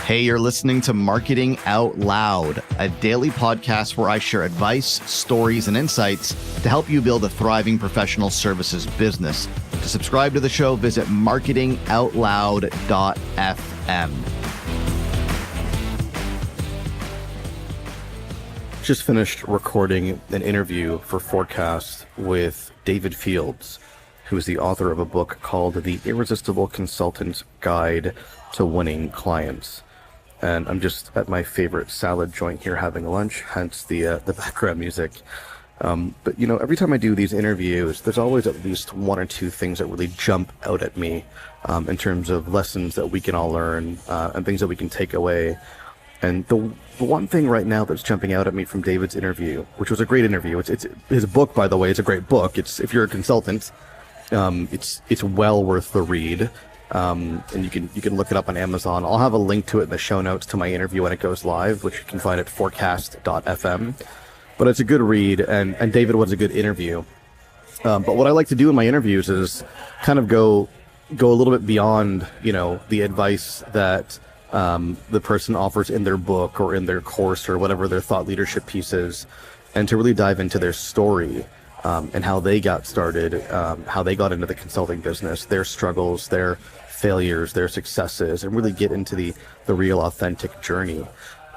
Hey, you're listening to Marketing Out Loud, a daily podcast where I share advice, stories, and insights to help you build a thriving professional services business. To subscribe to the show, visit marketingoutloud.fm. Just finished recording an interview for Forecast with David Fields, who is the author of a book called The Irresistible Consultants Guide to Winning Clients. And I'm just at my favorite salad joint here having lunch, hence the background music. But you know, every time I do these interviews, there's always at least one or two things that really jump out at me in terms of lessons that we can all learn and things that we can take away. And the one thing right now that's jumping out at me from David's interview, which was a great interview, it's his book, by the way, is a great book. It's, if you're a consultant, it's well worth the read. And you can look it up on Amazon. I'll have a link to it in the show notes to my interview when it goes live, which you can find at forecast.fm. But it's a good read, and David was a good interview. But what I like to do in my interviews is kind of go a little bit beyond, you know, the advice that the person offers in their book or in their course or whatever their thought leadership piece is, and to really dive into their story and how they got started, how they got into the consulting business, their struggles, their failures, their successes, and really get into the real authentic journey.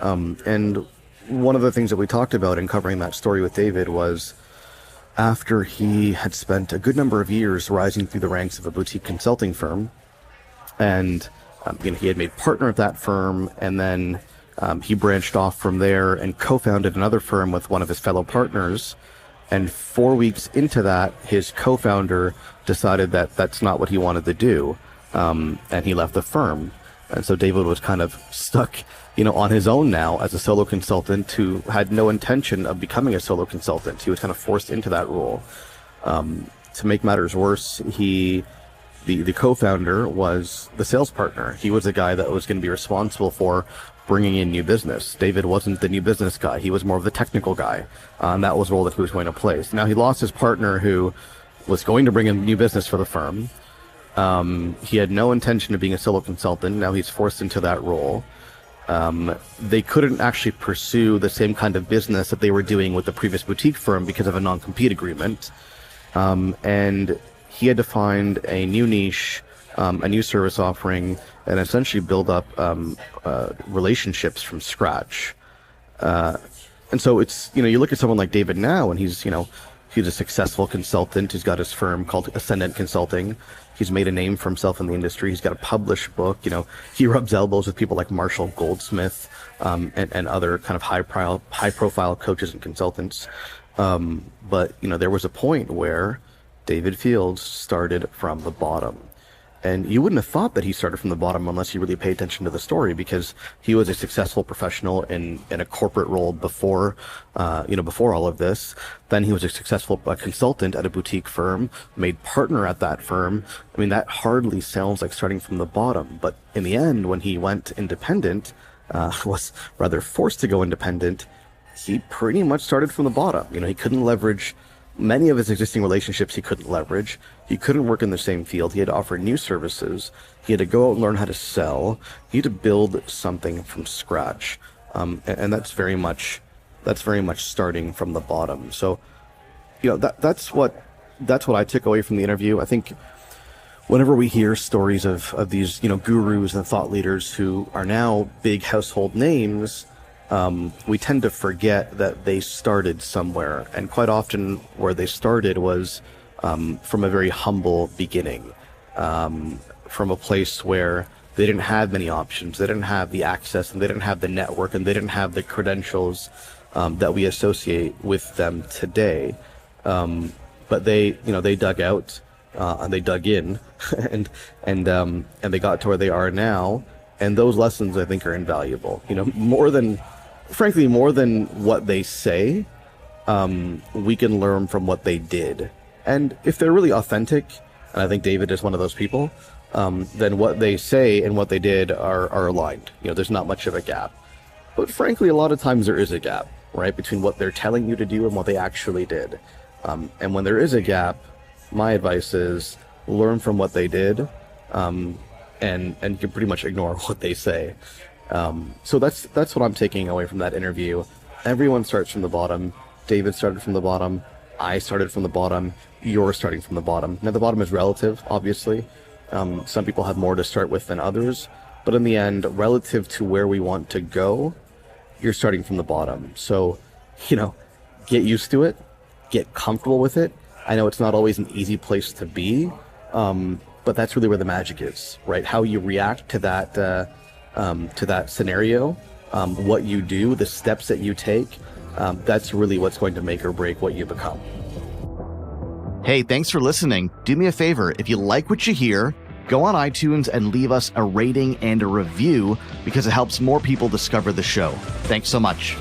And one of the things that we talked about in covering that story with David was after he had spent a good number of years rising through the ranks of a boutique consulting firm, and he had made partner at that firm, and then he branched off from there and co-founded another firm with one of his fellow partners. And 4 weeks into that, his co-founder decided that that's not what he wanted to do, and he left the firm. And so David was kind of stuck, you know, on his own now as a solo consultant who had no intention of becoming a solo consultant. He was kind of forced into that role. To make matters worse, the co-founder was the sales partner. He was the guy that was going to be responsible for bringing in new business. David wasn't the new business guy. He was more of the technical guy. And that was the role that he was going to play. So now he lost his partner who was going to bring in new business for the firm. He had no intention of being a solo consultant. Now he's forced into that role. They couldn't actually pursue the same kind of business that they were doing with the previous boutique firm because of a non-compete agreement. And he had to find a new niche, a new service offering, and essentially build up relationships from scratch. And so it's, you know, you look at someone like David now, and he's a successful consultant. He's got his firm called Ascendant Consulting. He's made a name for himself in the industry. He's got a published book. You know, he rubs elbows with people like Marshall Goldsmith and other kind of high-profile coaches and consultants. But, you know, there was a point where David Fields started from the bottom. And you wouldn't have thought that he started from the bottom unless you really pay attention to the story, because he was a successful professional in a corporate role before all of this. Then he was a successful consultant at a boutique firm, made partner at that firm. I mean, that hardly sounds like starting from the bottom. But in the end, when he went independent, was rather forced to go independent, he pretty much started from the bottom. You know, he couldn't leverage many of his existing relationships. He couldn't leverage. He couldn't work in the same field. He had to offer new services. He had to go out and learn how to sell. He had to build something from scratch. And that's very much starting from the bottom. So, you know, that's what I took away from the interview. I think whenever we hear stories of these, you know, gurus and thought leaders who are now big household names, we tend to forget that they started somewhere, and quite often where they started was from a very humble beginning, from a place where they didn't have many options, they didn't have the access, and they didn't have the network, and they didn't have the credentials that we associate with them today. But they dug out and they dug in, and they got to where they are now. And those lessons, I think, are invaluable. You know, more than what they say, we can learn from what they did. And if they're really authentic, and I think David is one of those people, then what they say and what they did are aligned. You know, there's not much of a gap. But frankly, a lot of times there is a gap, right, between what they're telling you to do and what they actually did. And when there is a gap, my advice is learn from what they did, and you can pretty much ignore what they say. So that's what I'm taking away from that interview. Everyone starts from the bottom. David started from the bottom. I started from the bottom. You're starting from the bottom. Now, the bottom is relative, obviously. Some people have more to start with than others. But in the end, relative to where we want to go, you're starting from the bottom. So, get used to it. Get comfortable with it. I know it's not always an easy place to be, but that's really where the magic is, right? How you react to that scenario, what you do, the steps that you take, that's really what's going to make or break what you become. Hey, thanks for listening. Do me a favor, if you like what you hear, go on iTunes and leave us a rating and a review because it helps more people discover the show. Thanks so much.